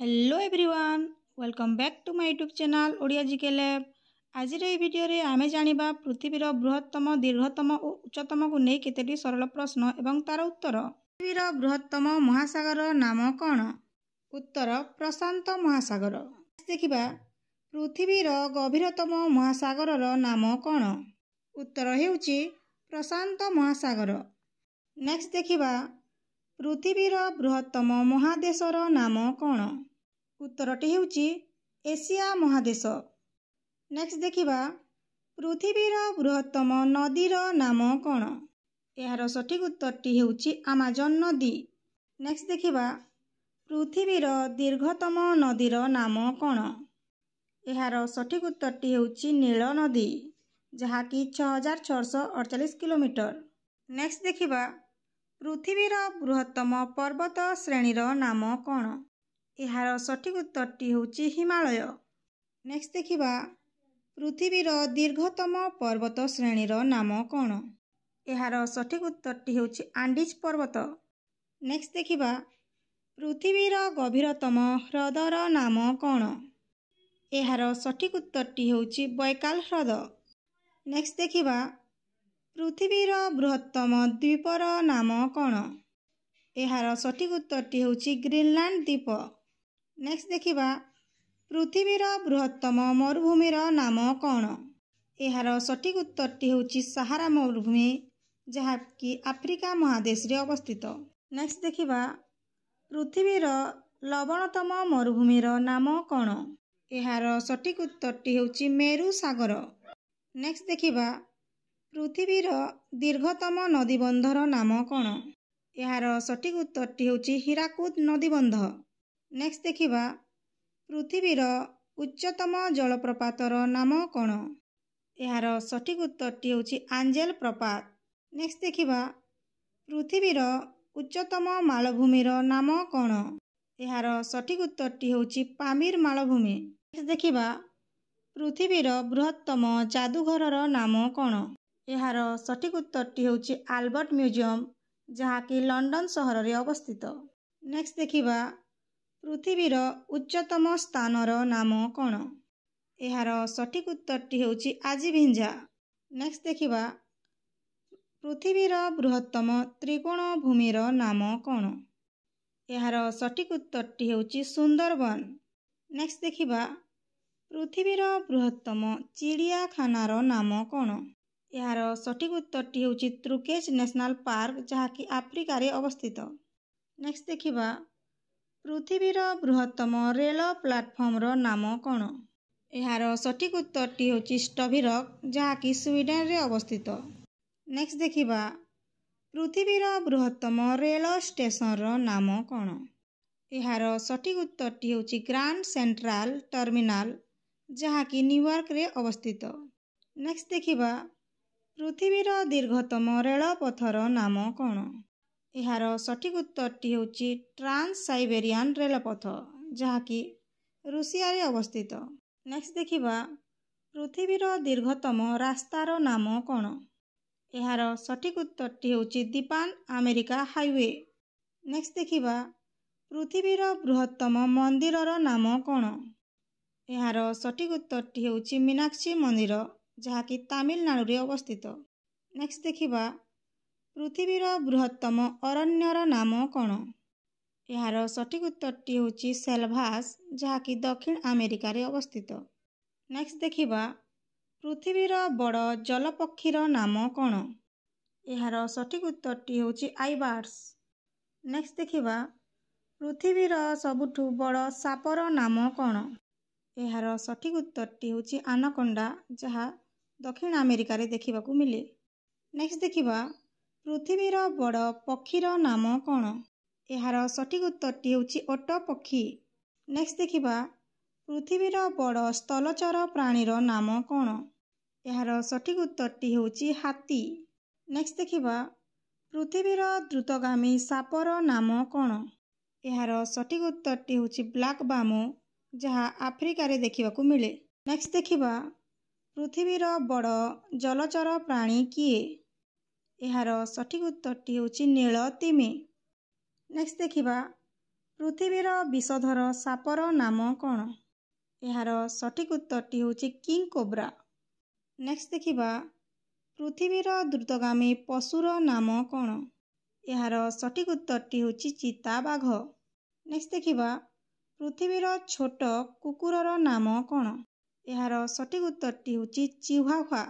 Hello everyone, welcome back to my YouTube channel Odia GK lab. आज video रे आमे जानिबा पृथ्वीर बृहत्तम दीर्घतम और उच्चतम को नहीं केतेटी सरल प्रश्न एवं तार उत्तर। पृथ्वीर बृहत्तम महासागर नाम कौन? उत्तर प्रशांत महासागर। देखिबा पृथ्वीर गभीरतम महासागर नाम कौन? उत्तर हेउची प्रशांत महासागर। नेक्स्ट देखिबा पृथ्वीर बृहत्तम महादेशर नाम कौन? उत्तरटी हेउची एशिया महादेश। नेक्स्ट देखिबा पृथ्वीर बृहत्तम नदीर नाम कौन? यार सठिक उत्तरटी हेउची अमेजन नदी। नेक्स्ट देखिबा पृथ्वीर दीर्घतम नदीर नाम कौन? यार सठिक उत्तरटी हेउची नील नदी जहाँकि 6648 किलोमीटर। नेक्स्ट देखिबा पृथ्वीर बृहत्तम पर्वत श्रेणीर नाम कौन? यार सठिक उत्तरटी हेउची हिमालय। नेक्स्ट देखिबा पृथ्वीर दीर्घतम पर्वत श्रेणीर नाम कौन? यार सठिक उत्तरटी हेउची आंडीज पर्वत। नेक्स्ट देखिबा पृथ्वीर गभीरतम ह्रदर नाम कौन? यार सठिक उत्तरटी हेउची बैकाल ह्रद। नेक्स्ट देखिबा पृथ्वीर बृहत्तम द्वीपर नाम कौन? यार सठिक उत्तरटी हेउची ग्रीनलैंड द्वीप। नेक्स्ट देखिबा पृथ्वीर बृहत्तम मरुभूमिर नाम कौन? यार सठिक उत्तरटी हेउची सहारा मरुभूमि जहाँकि आफ्रिका महादेश रे अवस्थित। नेक्स्ट देखिबा पृथ्वीर लवणतम मरुभूमिर नाम कौन? यार सठिक उत्तरटी हेउची मेरु सागर। नेक्स्ट देखिबा पृथ्वीर दीर्घतम नदीबंधर नाम कौन? यार सठिक उत्तरटी हेउची हीराकुद नदीबंध। नेक्स्ट देखिबा पृथ्वीर उच्चतम जलप्रपातर नाम कौन? यार सठिक उत्तरटी हेउची आंजेल प्रपात। नेक्स्ट देखिबा पृथ्वीर उच्चतम मालभूमिर नाम कौन? यार सठिक उत्तरटी हेउची पामीर मालभूमि। नेक्स्ट देखिबा पृथ्वीर बृहत्तम जादूघरर नाम कौन? यार सठिक उत्तरटी हेउची आल्बर्ट म्यूजियम जहाँकि लंडन सहर रे अवस्थित। नेक्स्ट देखिबा पृथ्वीर उच्चतम स्थानर नाम कौन? यार सठिक उत्तरटी हेउची आजीभिंजा। नेक्स्ट देखिबा पृथ्वीर बृहत्तम त्रिकोण भूमिर नाम कौन? यार सठिक उत्तरटी हेउची सुंदरबन। नेक्स्ट देखिबा पृथ्वीर बृहत्तम चिड़ियाखानार नाम कौन? यार सठिक उत्तरटी हेउची त्रुकेज नेशनल पार्क जहाँकि आफ्रिका रे अवस्थित। नेक्स्ट देखिबा पृथ्वीर बृहत्तम रेल प्लाटफर्मर नाम कौन? यार सठिक उत्तरटी हेउची स्टभिरक जहाँकि स्वीडेन रे अवस्थित। नेक्स्ट देखिबा पृथ्वीर बृहत्तम रेल स्टेशनर नाम कौन? यार सठिक उत्तरटी हेउची ग्रांड सेंट्रल टर्मिनाल जहाँकि न्यूयॉर्क रे अवस्थित। नेक्स्ट देखिबा पृथ्वीर दीर्घतम रेलपथर नाम कौन? यार सठिक उत्तरटी हेउची ट्रांस साइबेरियन रेलपथ जहाँकि रूसिया रे अवस्थित। नेक्स्ट देखिबा पृथ्वीर दीर्घतम रास्तार नाम कौन? यार सठिक उत्तरटी हेउची दीपान अमेरिका हाईवे। नेक्स्ट देखिबा पृथ्वीर बृहत्तम मंदिरर नाम कौन? यार सठिक उत्तरटी हेउची मीनाक्षी मंदिर जहाँकि तमिलनाडु रे अवस्थित। नेक्स्ट देखिबा पृथ्वीर बृहत्तम अरण्यर नाम कौन? यार सठिक उत्तरटी हेउची सेल्भास जहाँकि दक्षिण अमेरिका रे अवस्थित। नेक्स्ट देखिबा पृथ्वीर बड़ जलपक्षीर नाम कौन? यार सठिक उत्तरटी हेउची आइबार्स। नेक्स्ट देखिबा पृथ्वीर सबुठु बड़ सापर नाम कौन? यार सठिक उत्तरटी हेउची आनाकोंडा जहाँ दक्षिण अमेरिका रे देखिबाकू मिले। नेक्स्ट देखिबा पृथ्वीर बड़ पक्षीर नाम कौन? यार सठिक उत्तरटी हेउची ओट पक्षी। नेक्स्ट देखिबा पृथ्वीर बड़ स्थलचर प्राणीर नाम कौन? यार सठिक उत्तरटी हेउची हाथी। नेक्स्ट देखिबा पृथ्वीर द्रुतगामी सापर नाम कौन? यार सठिक उत्तरटी हेउची ब्लैक बामो जहाँ आफ्रिका रे देखिबाकू मिले। नेक्स्ट देखिबा पृथ्वीर बड़ जलचर प्राणी किए? यार सठिक उत्तरटी हेउची नील तिमी। नेक्स्ट देखिबा ପୃଥିବୀର ବିଷଧର ସାପର ନାମ କ'ଣ? ଏହାର ସଠିକ୍ ଉତ୍ତରଟି ହେଉଛି କିଙ୍ଗ କୋବ୍ରା। ନେକ୍ସଟ ଦେଖିବା ପୃଥିବୀର ଦ୍ରୁତଗାମୀ ପଶୁର ନାମ କ'ଣ? ଏହାର ସଠିକ୍ ଉତ୍ତରଟି ହେଉଛି ଚିତାବାଘ। ନେକ୍ସଟ ଦେଖିବା ପୃଥିବୀର ଛୋଟ କୁକୁରର ନାମ କ'ଣ? ଏହାର ସଠିକ୍ ଉତ୍ତରଟି ହେଉଛି ଚିହୁଆହୁଆ।